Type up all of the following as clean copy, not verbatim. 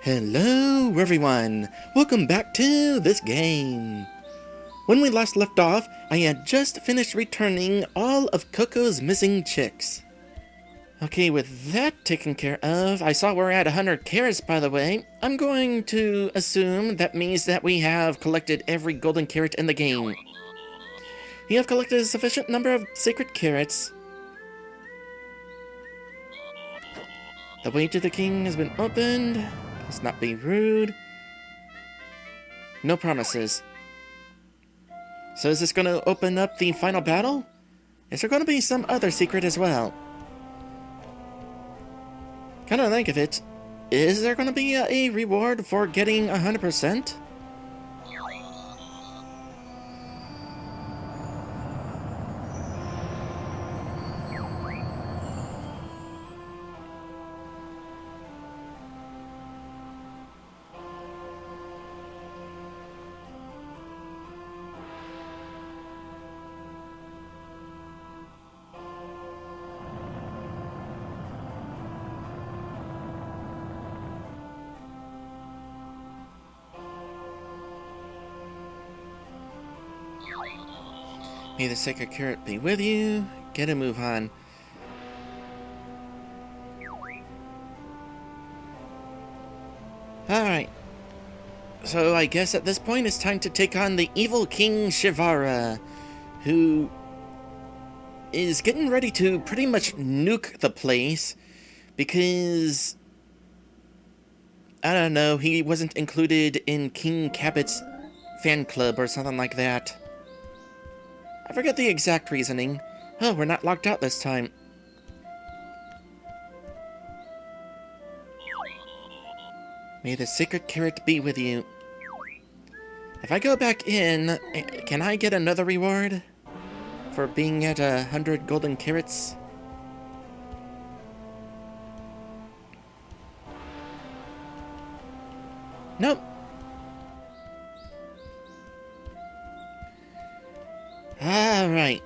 Hello everyone! Welcome back to this game! When we last left off, I had just finished returning all of Coco's missing chicks. Okay, with that taken care of, I saw we're at 100 carats by the way. I'm going to assume that means that we have collected every golden carrot in the game. You have collected a sufficient number of sacred carrots. The way to the king has been opened. Let's not be rude. No promises. So is this going to open up the final battle? Is there going to be some other secret as well? Kind of think of it. Is there going to be a reward for getting 100%? May the sacred carrot be with you. Get a move on. Alright. So I guess at this point it's time to take on the evil King Shivarra, who is getting ready to pretty much nuke the place because, I don't know, he wasn't included in King Cabot's fan club or something like that. I forget the exact reasoning. Oh, we're not locked out this time. May the sacred carrot be with you. If I go back in, can I get another reward for being at 100 golden carrots? Nope. Alright.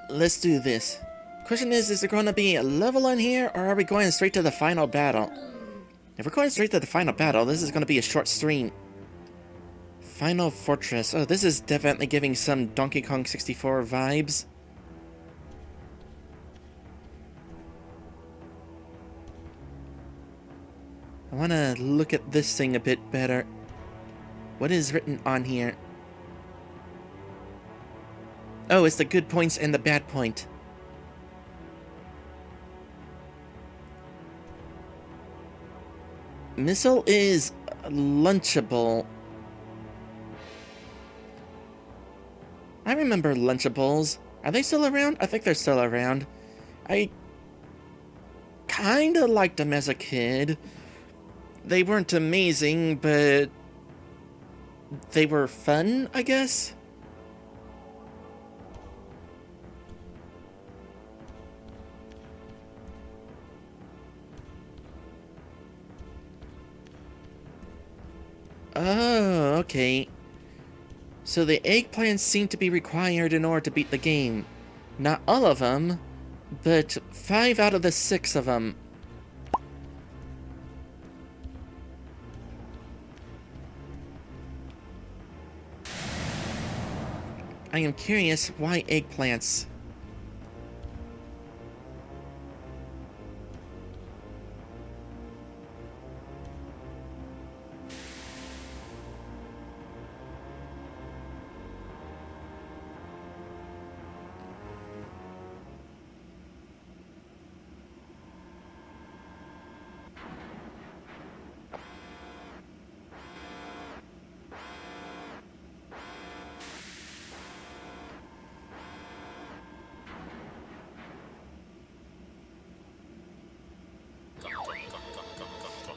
Let's do this. Question is there going to be a level on here, or are we going straight to the final battle? If we're going straight to the final battle, this is going to be a short stream. Final Fortress. Oh, this is definitely giving some Donkey Kong 64 vibes. I want to look at this thing a bit better. What is written on here? Oh, it's the good points and the bad point. Missile is Lunchable. I remember Lunchables. Are they still around? I think they're still around. I kinda liked them as a kid. They weren't amazing, but they were fun, I guess? Oh, okay. So the eggplants seem to be required in order to beat the game. Not all of them, but 5 out of the 6 of them. I am curious, why eggplants?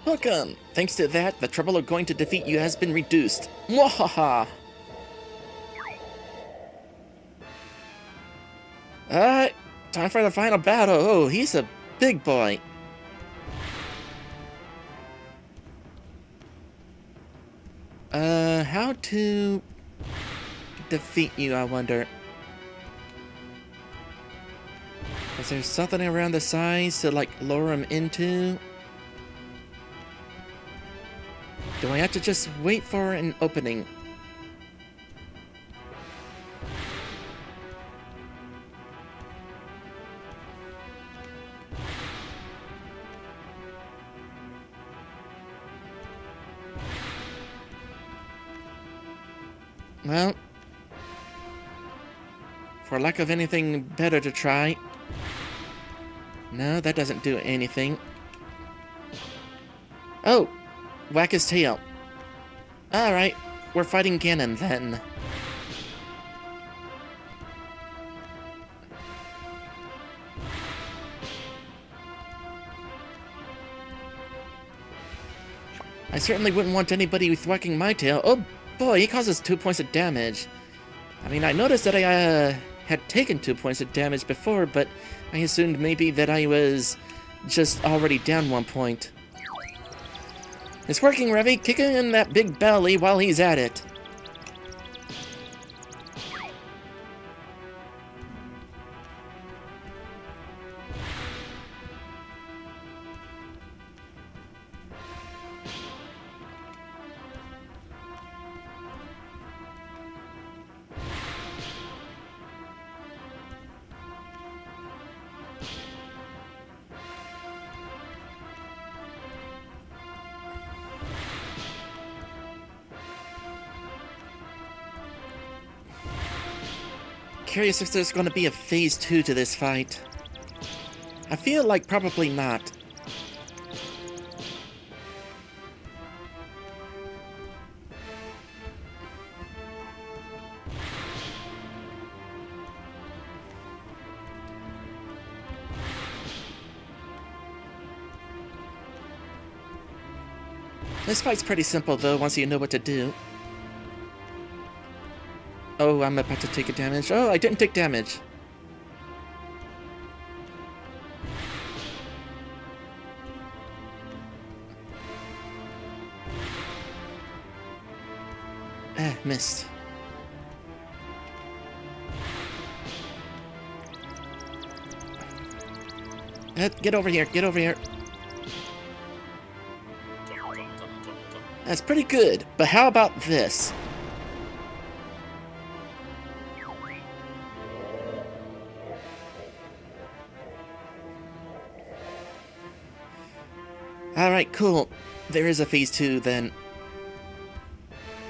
Welcome! Thanks to that, the trouble of going to defeat you has been reduced. Mwahaha! Alright, time for the final battle. Oh, he's a big boy. How to defeat you, I wonder. Is there something around the sides to, like, lower him into? Do I have to just wait for an opening? Well, for lack of anything better to try. No, that doesn't do anything. Oh, whack his tail. Alright, we're fighting Ganon then. I certainly wouldn't want anybody thwacking my tail. Oh boy, he causes 2 points of damage. I mean, I noticed that I had taken 2 points of damage before, but I assumed maybe that I was just already down 1 point. It's working, Ravi. Kick him in that big belly while he's at it. Curious if there's going to be a phase 2 to this fight. I feel like probably not. This fight's pretty simple though, once you know what to do. Oh, I'm about to take a damage. Oh, I didn't take damage. Missed. Get over here, get over here. That's pretty good, but how about this? Alright, cool. There is a phase 2 then.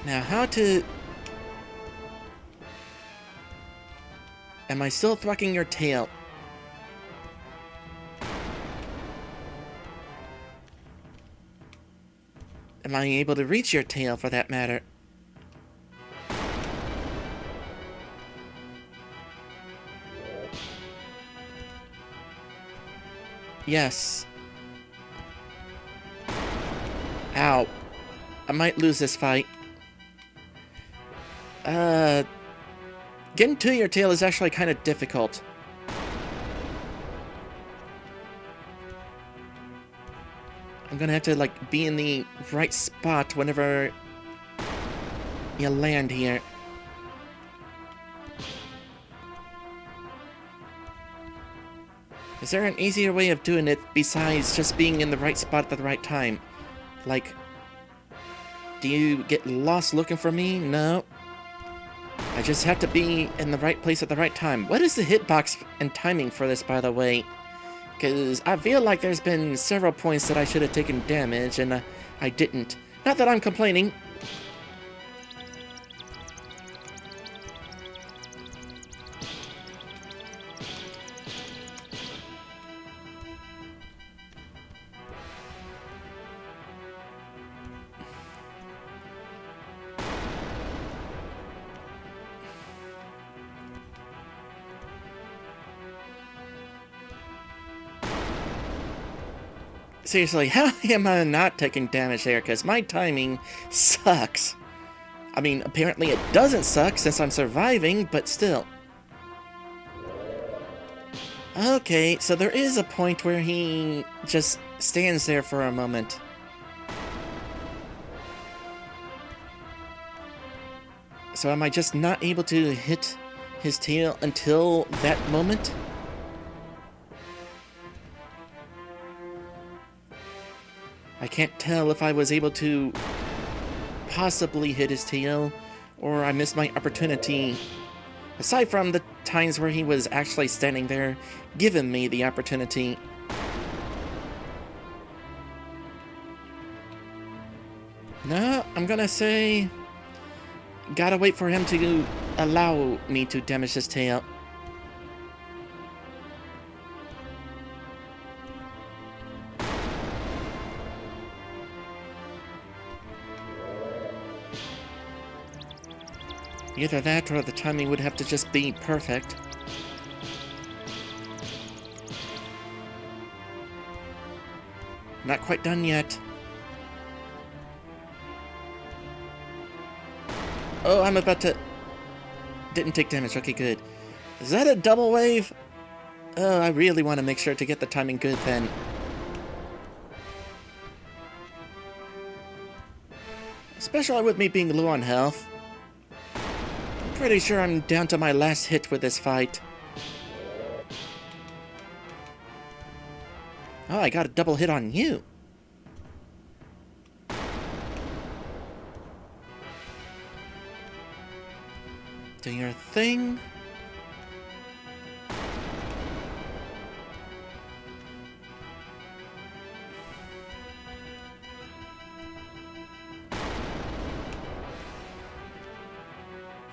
Now, how to... Am I still thwacking your tail? Am I able to reach your tail, for that matter? Yes. Ow. I might lose this fight. Getting to your tail is actually kind of difficult. I'm gonna have to, like, be in the right spot whenever you land here. Is there an easier way of doing it besides just being in the right spot at the right time? Like, do you get lost looking for me? No. I just have to be in the right place at the right time. What is the hitbox and timing for this, by the way? Because I feel like there's been several points that I should have taken damage, and I didn't. Not that I'm complaining. Seriously, how am I not taking damage there? Because my timing sucks. I mean, apparently it doesn't suck since I'm surviving, but still. Okay, so there is a point where he just stands there for a moment. So am I just not able to hit his tail until that moment? I can't tell if I was able to possibly hit his tail, or I missed my opportunity. Aside from the times where he was actually standing there, giving me the opportunity. No, I'm gonna say... Gotta wait for him to allow me to damage his tail. Either that or the timing would have to just be perfect. Not quite done yet. Oh, I'm about to... Didn't take damage. Okay, good. Is that a double wave? Oh, I really want to make sure to get the timing good then. Especially with me being low on health. I'm pretty sure I'm down to my last hit with this fight. Oh, I got a double hit on you. Do your thing.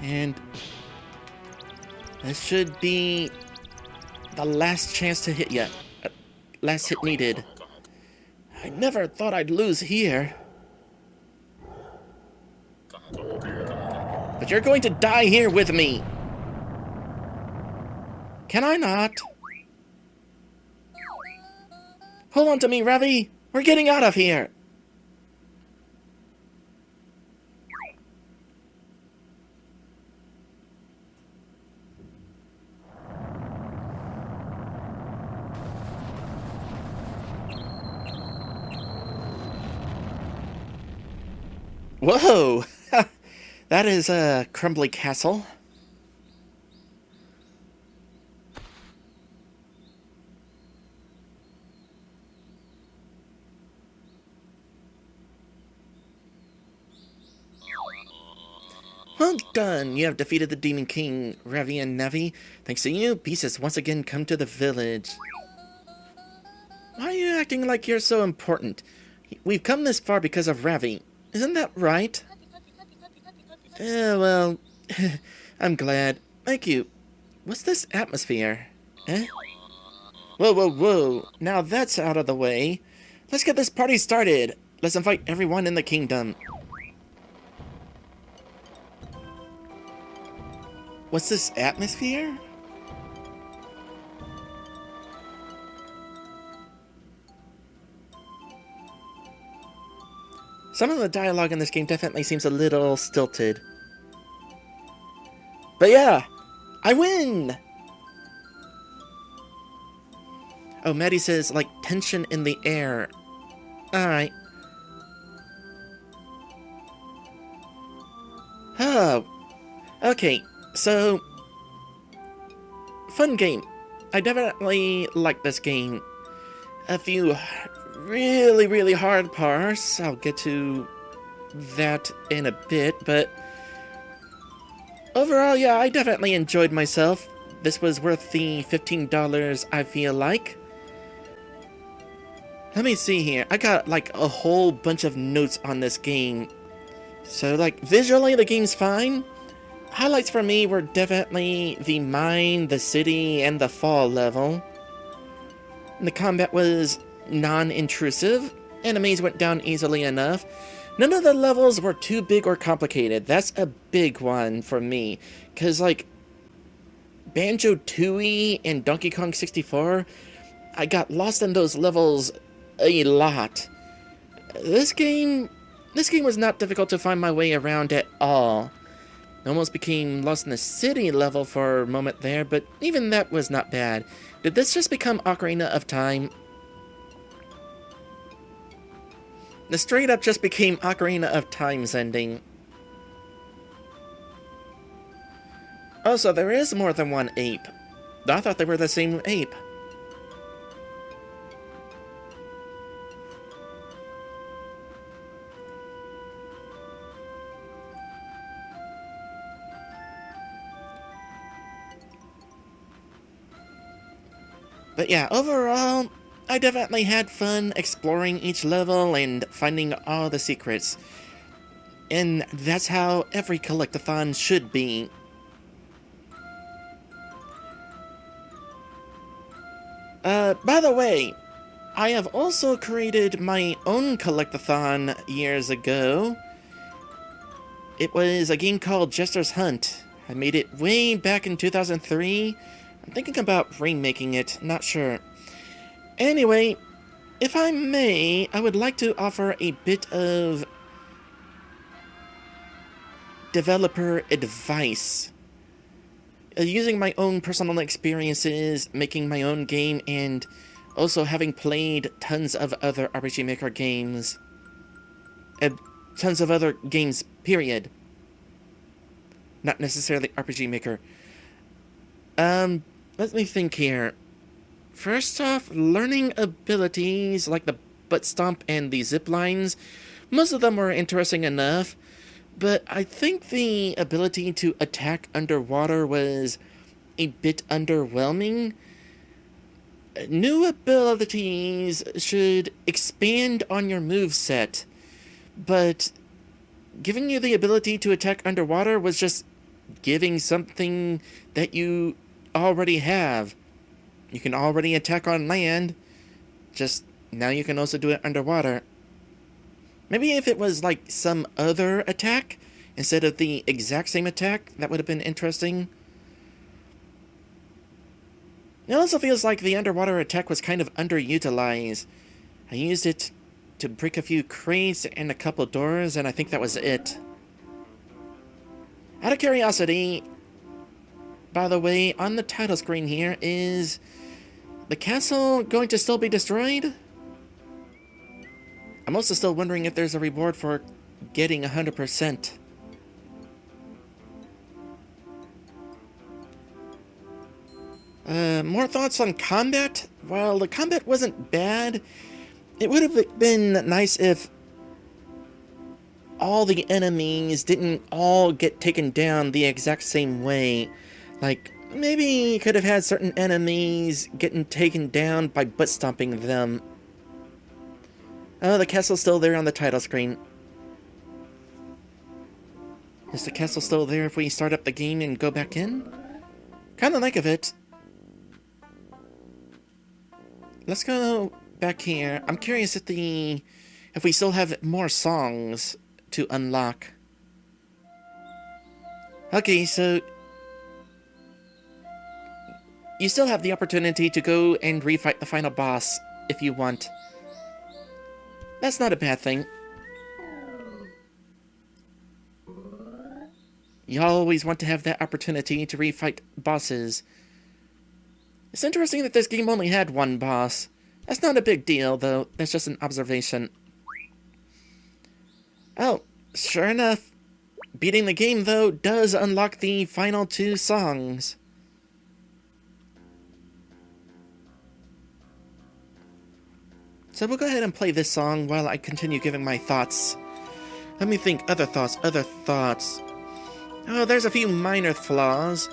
And this should be the last chance to hit you. Last hit needed. I never thought I'd lose here. But you're going to die here with me. Can I not? Hold on to me, Ravi. We're getting out of here. Whoa! That is a crumbly castle. Well done! You have defeated the Demon King, Ravi and Navi. Thanks to you, peace has once again come to the village. Why are you acting like you're so important? We've come this far because of Ravi. Isn't that right? Well, I'm glad. Thank you. What's this atmosphere? Eh? Whoa, whoa, whoa. Now that's out of the way. Let's get this party started. Let's invite everyone in the kingdom. What's this atmosphere? Some of the dialogue in this game definitely seems a little stilted. But yeah, I win! Oh, Maddie says, like, tension in the air. Alright. Oh. Okay, so... Fun game. I definitely like this game. A few really, really hard parts. I'll get to that in a bit, but... Overall, yeah, I definitely enjoyed myself. This was worth the $15, I feel like. Let me see here. I got, like, a whole bunch of notes on this game. So, like, visually, the game's fine. Highlights for me were definitely the mine, the city, and the fall level. And the combat was non-intrusive. Enemies went down easily enough. None of the levels were too big or complicated. That's a big one for me. Because, like, Banjo-Tooie and Donkey Kong 64, I got lost in those levels a lot. This game was not difficult to find my way around at all. I almost became lost in the city level for a moment there, but even that was not bad. Did this just become Ocarina of Time? This straight up just became Ocarina of Time's ending. Also, there is more than one ape. I thought they were the same ape. But yeah, overall, I definitely had fun exploring each level and finding all the secrets. And that's how every collect-a-thon should be. By the way, I have also created my own collect-a-thon years ago. It was a game called Jester's Hunt. I made it way back in 2003. I'm thinking about remaking it, not sure. Anyway, if I may, I would like to offer a bit of developer advice. Using my own personal experiences, making my own game, and also having played tons of other RPG Maker games. Tons of other games, period. Not necessarily RPG Maker. Let me think here. First off, learning abilities like the butt stomp and the zip lines. Most of them were interesting enough, but I think the ability to attack underwater was a bit underwhelming. New abilities should expand on your moveset, but giving you the ability to attack underwater was just giving something that you already have. You can already attack on land, just now you can also do it underwater. Maybe if it was like some other attack instead of the exact same attack, that would have been interesting. It also feels like the underwater attack was kind of underutilized. I used it to break a few crates and a couple doors, and I think that was it. Out of curiosity, by the way, on the title screen here, is the castle going to still be destroyed? I'm also still wondering if there's a reward for getting 100%. More thoughts on combat? Well, the combat wasn't bad. It would have been nice if all the enemies didn't all get taken down the exact same way. Like, maybe you could have had certain enemies getting taken down by butt stomping them. Oh, the castle's still there on the title screen. Is the castle still there if we start up the game and go back in? Kinda like of it. Let's go back here. I'm curious if we still have more songs to unlock. Okay, so you still have the opportunity to go and refight the final boss if you want. That's not a bad thing. You always want to have that opportunity to refight bosses. It's interesting that this game only had one boss. That's not a big deal, though. That's just an observation. Oh, sure enough. Beating the game, though, does unlock the final 2 songs. So we'll go ahead and play this song while I continue giving my thoughts. Let me think. Other thoughts. Oh, there's a few minor flaws.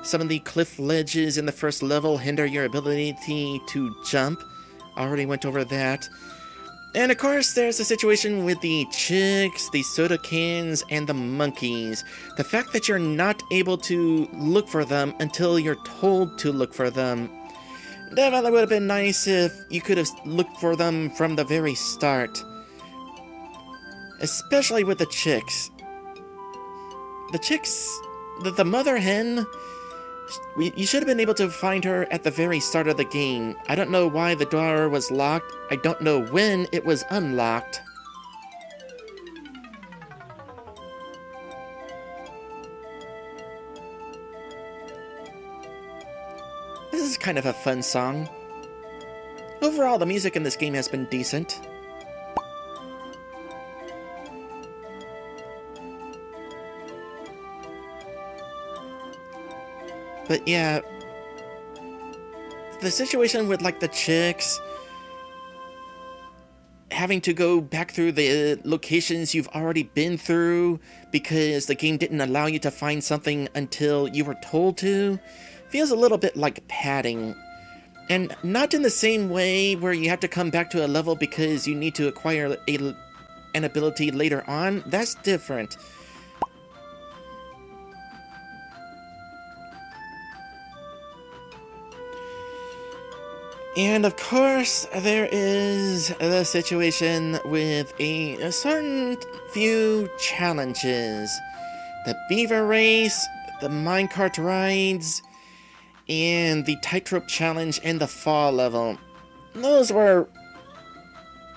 Some of the cliff ledges in the first level hinder your ability to jump. Already went over that. And of course, there's the situation with the chicks, the soda cans, and the monkeys. The fact that you're not able to look for them until you're told to look for them. Definitely would have been nice if you could have looked for them from the very start. Especially with the chicks. The mother hen, you should have been able to find her at the very start of the game. I don't know why the door was locked. I don't know when it was unlocked. This is kind of a fun song. Overall, the music in this game has been decent. But yeah, the situation with like the chicks, having to go back through the locations you've already been through because the game didn't allow you to find something until you were told to, feels a little bit like padding. And not in the same way where you have to come back to a level because you need to acquire an ability later on. That's different. And of course, there is the situation with a certain few challenges. The beaver race, the minecart rides, and the tightrope challenge and the fall level. Those were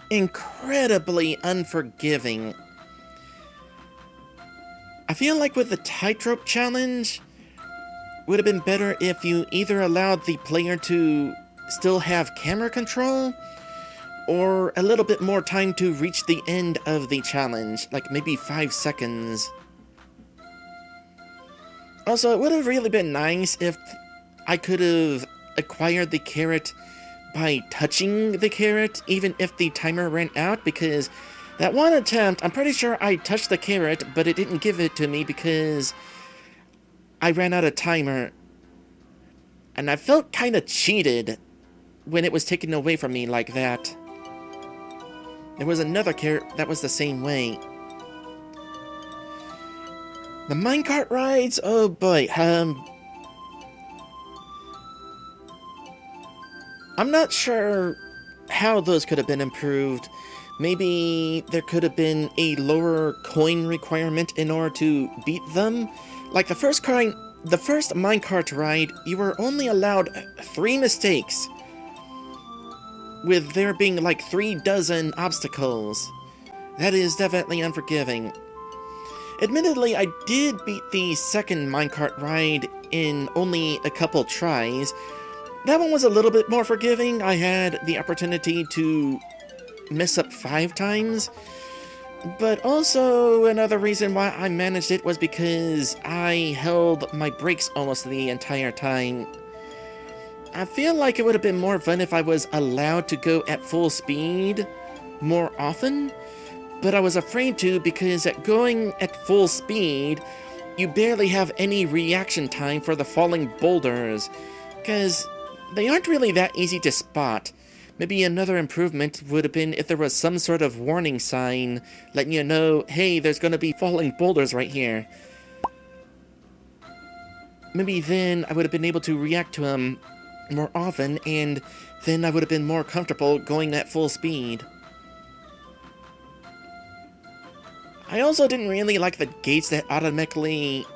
incredibly unforgiving. I feel like with the tightrope challenge, would have been better if you either allowed the player to still have camera control, or a little bit more time to reach the end of the challenge, like maybe 5 seconds. Also, it would have really been nice if I could have acquired the carrot by touching the carrot, even if the timer ran out, because that one attempt, I'm pretty sure I touched the carrot, but it didn't give it to me because I ran out of timer. And I felt kind of cheated when it was taken away from me like that. There was another carrot that was the same way. The minecart rides? Oh boy, I'm not sure how those could have been improved. Maybe there could have been a lower coin requirement in order to beat them. Like the first minecart ride, you were only allowed 3 mistakes, with there being like 36 obstacles. That is definitely unforgiving. Admittedly, I did beat the second minecart ride in only a couple tries. That one was a little bit more forgiving. I had the opportunity to mess up 5 times. But also, another reason why I managed it was because I held my brakes almost the entire time. I feel like it would have been more fun if I was allowed to go at full speed more often, but I was afraid to because at going at full speed, you barely have any reaction time for the falling boulders, because they aren't really that easy to spot. Maybe another improvement would have been if there was some sort of warning sign letting you know, hey, there's going to be falling boulders right here. Maybe then I would have been able to react to them more often, and then I would have been more comfortable going at full speed. I also didn't really like the gates that automatically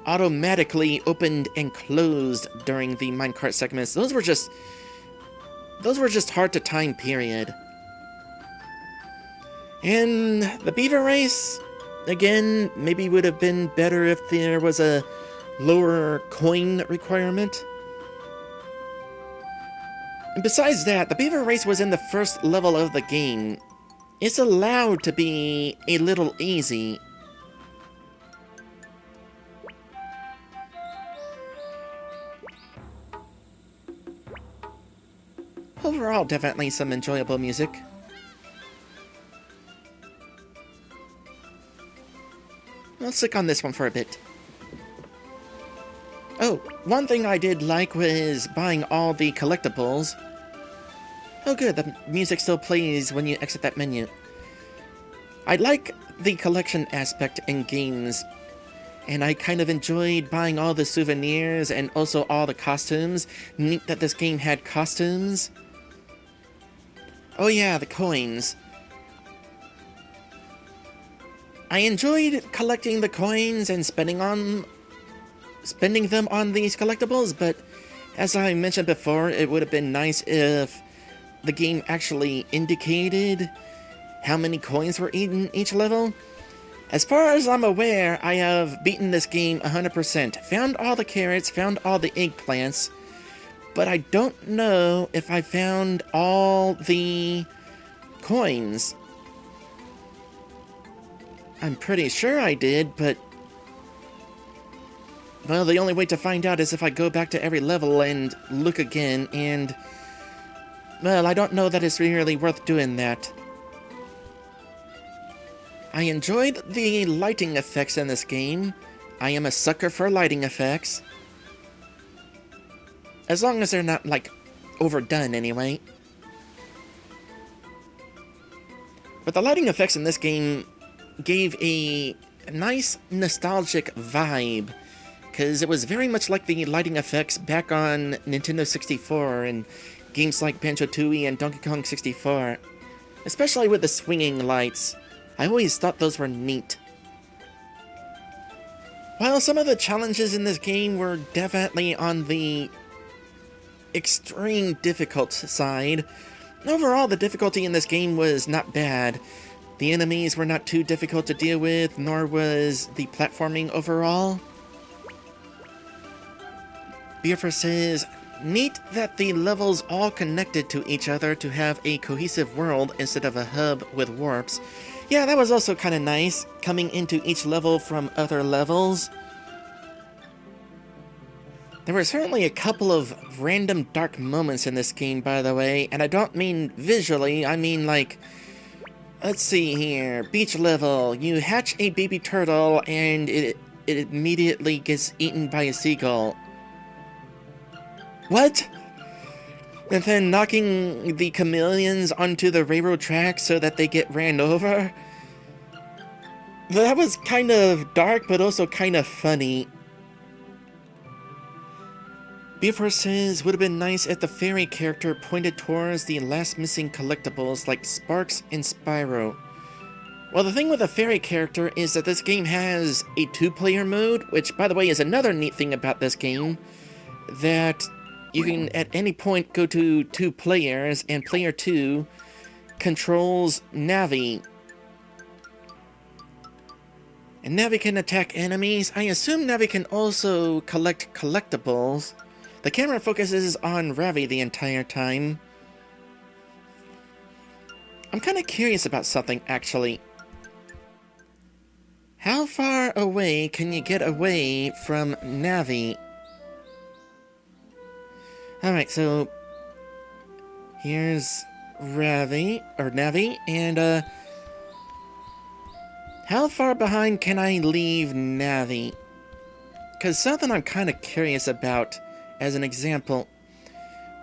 opened and closed during the minecart segments. Those were just hard to time, period. And the beaver race, again, maybe would have been better if there was a lower coin requirement. And besides that, the beaver race was in the first level of the game. It's allowed to be a little easy. Overall, definitely some enjoyable music. I'll stick on this one for a bit. Oh, one thing I did like was buying all the collectibles. Oh good, the music still plays when you exit that menu. I like the collection aspect in games, and I kind of enjoyed buying all the souvenirs and also all the costumes. Neat that this game had costumes. Oh yeah, the coins. I enjoyed collecting the coins and spending them on these collectibles, but as I mentioned before, it would have been nice if the game actually indicated how many coins were in each level. As far as I'm aware, I have beaten this game 100%. Found all the carrots, found all the eggplants, but I don't know if I found all the coins. I'm pretty sure I did, but well, the only way to find out is if I go back to every level and look again, and well, I don't know that it's really worth doing that. I enjoyed the lighting effects in this game. I am a sucker for lighting effects. As long as they're not, like, overdone anyway. But the lighting effects in this game gave a nice nostalgic vibe, because it was very much like the lighting effects back on Nintendo 64 and games like Banjo-Tooie and Donkey Kong 64. Especially with the swinging lights. I always thought those were neat. While some of the challenges in this game were definitely on the extreme difficult side, overall the difficulty in this game was not bad. The enemies were not too difficult to deal with, nor was the platforming overall. Buford says, neat that the levels all connected to each other to have a cohesive world instead of a hub with warps. Yeah, that was also kind of nice, coming into each level from other levels. There were certainly a couple of random dark moments in this game, by the way, and I don't mean visually, I mean like, let's see here, beach level, you hatch a baby turtle and it immediately gets eaten by a seagull. What? And then knocking the chameleons onto the railroad tracks so that they get ran over? That was kind of dark, but also kind of funny. Buford says, would have been nice if the fairy character pointed towards the last missing collectibles like Sparks and Spyro. Well, the thing with the fairy character is that this game has a 2-player mode, which, by the way, is another neat thing about this game, that you can at any point go to 2 players, and player 2 controls Navi. And Navi can attack enemies. I assume Navi can also collect collectibles. The camera focuses on Ravi the entire time. I'm kind of curious about something, actually. How far away can you get away from Navi? Alright, so here's Ravi, or Navi, and how far behind can I leave Navi? Because something I'm kind of curious about, as an example,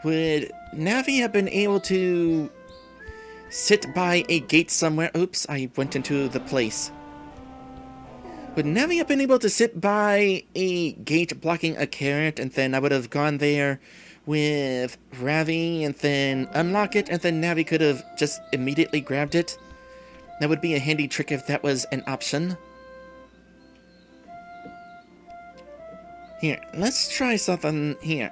would Navi have been able to sit by a gate somewhere? Oops, I went into the place. Would Navi have been able to sit by a gate blocking a carrot, and then I would have gone there with Ravi and then unlock it, and then Navi could have just immediately grabbed it? That would be a handy trick if that was an option. Here, let's try something here.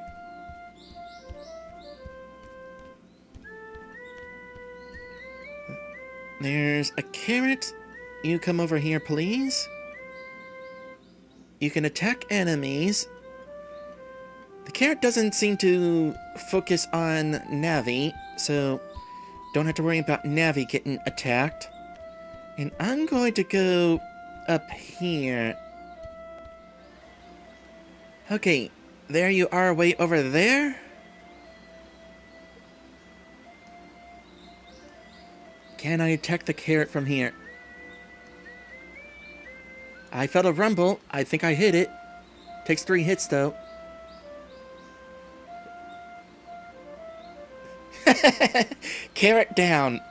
There's a carrot. You come over here, please. You can attack enemies. The carrot doesn't seem to focus on Navi, so don't have to worry about Navi getting attacked. And I'm going to go up here. Okay, there you are way over there. Can I attack the carrot from here? I felt a rumble. I think I hit it. Takes 3 hits though. Carrot down.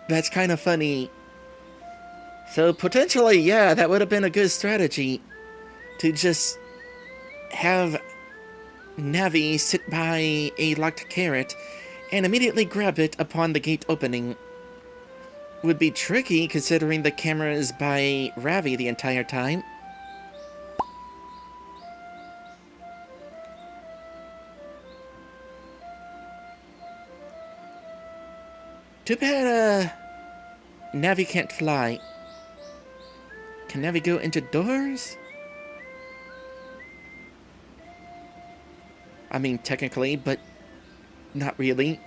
That's kind of funny. So potentially, yeah, that would have been a good strategy. To just have Navi sit by a locked carrot and immediately grab it upon the gate opening. Would be tricky considering the camera is by Ravi the entire time. Too bad, Navi can't fly. Can Navi go into doors? I mean, technically, but not really.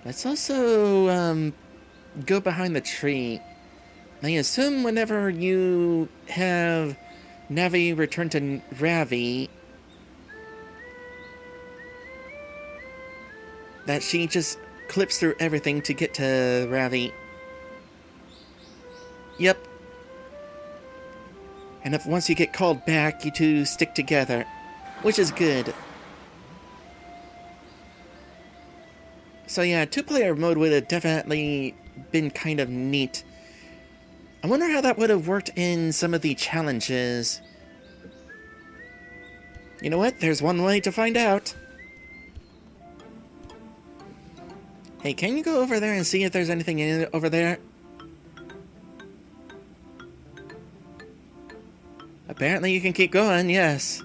Let's also, go behind the tree. I assume whenever you have Navi return to Ravi, that she just clips through everything to get to Ravi. Yep. And if once you get called back, you two stick together, which is good. So yeah, two-player mode would have definitely been kind of neat. I wonder how that would have worked in some of the challenges. You know what? There's one way to find out. Hey, can you go over there and see if there's anything in it over there? Apparently you can keep going, yes.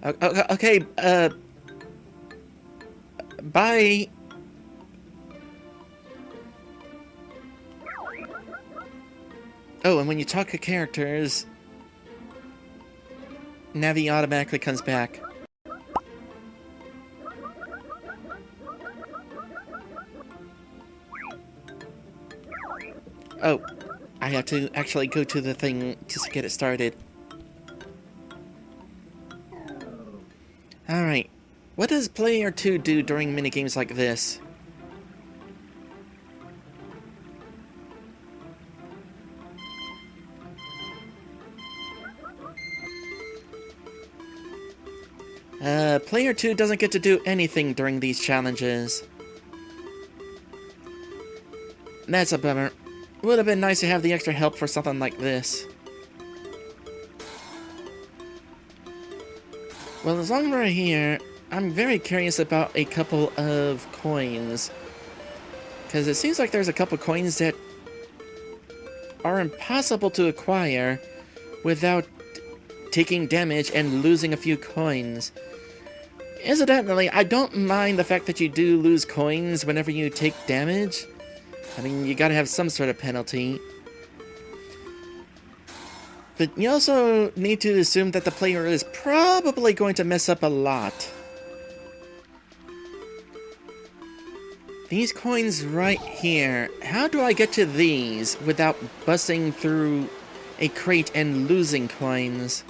Okay, bye. Oh, and when you talk to characters, Navi automatically comes back. Oh, I have to actually go to the thing to get it started. Alright, what does player 2 do during minigames like this? Player 2 doesn't get to do anything during these challenges. That's a bummer. Would have been nice to have the extra help for something like this. Well, as long as we're here, I'm very curious about a couple of coins. Because it seems like there's a couple coins that are impossible to acquire without taking damage and losing a few coins. Incidentally, I don't mind the fact that you do lose coins whenever you take damage. I mean, you gotta have some sort of penalty. But you also need to assume that the player is probably going to mess up a lot. These coins right here, how do I get to these without busting through a crate and losing coins?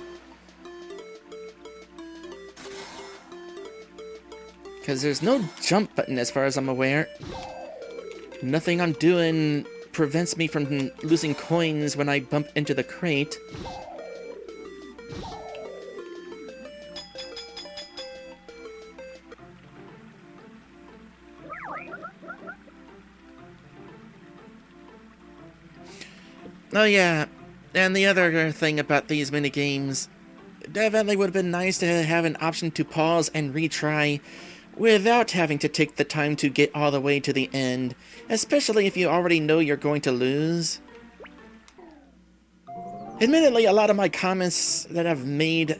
Because there's no jump button as far as I'm aware. Nothing I'm doing prevents me from losing coins when I bump into the crate. Oh yeah, and the other thing about these minigames, definitely would have been nice to have an option to pause and retry without having to take the time to get all the way to the end, especially if you already know you're going to lose. Admittedly, a lot of my comments that I've made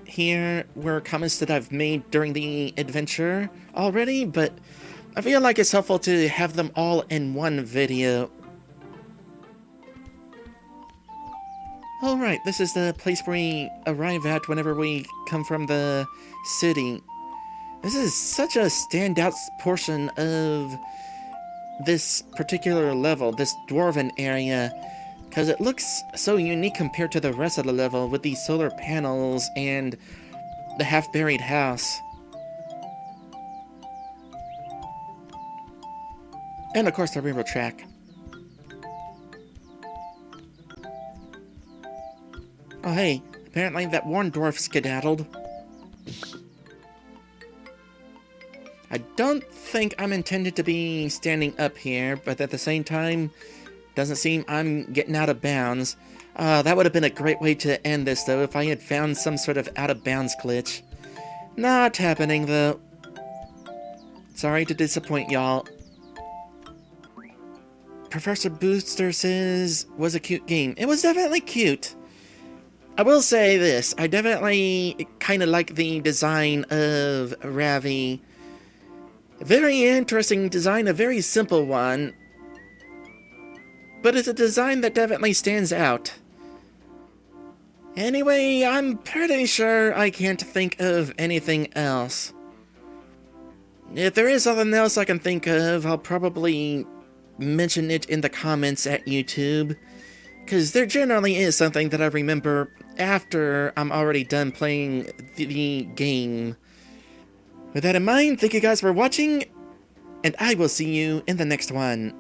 here were comments that I've made during the adventure already, but I feel like it's helpful to have them all in one video. Alright, this is the place we arrive at whenever we come from the city. This is such a standout portion of this particular level, this dwarven area, because it looks so unique compared to the rest of the level with these solar panels and the half-buried house. And of course the railroad track. Oh hey, apparently that Warn Dwarf skedaddled. I don't think I'm intended to be standing up here, but at the same time, doesn't seem I'm getting out of bounds. That would have been a great way to end this, though, if I had found some sort of out-of-bounds glitch. Not happening, though. Sorry to disappoint y'all. Professor Booster says, was a cute game. It was definitely cute. I will say this, I definitely kind of like the design of Ravi. A very interesting design, a very simple one. But it's a design that definitely stands out. Anyway, I'm pretty sure I can't think of anything else. If there is something else I can think of, I'll probably mention it in the comments at YouTube. Because there generally is something that I remember after I'm already done playing the game. With that in mind, thank you guys for watching, and I will see you in the next one.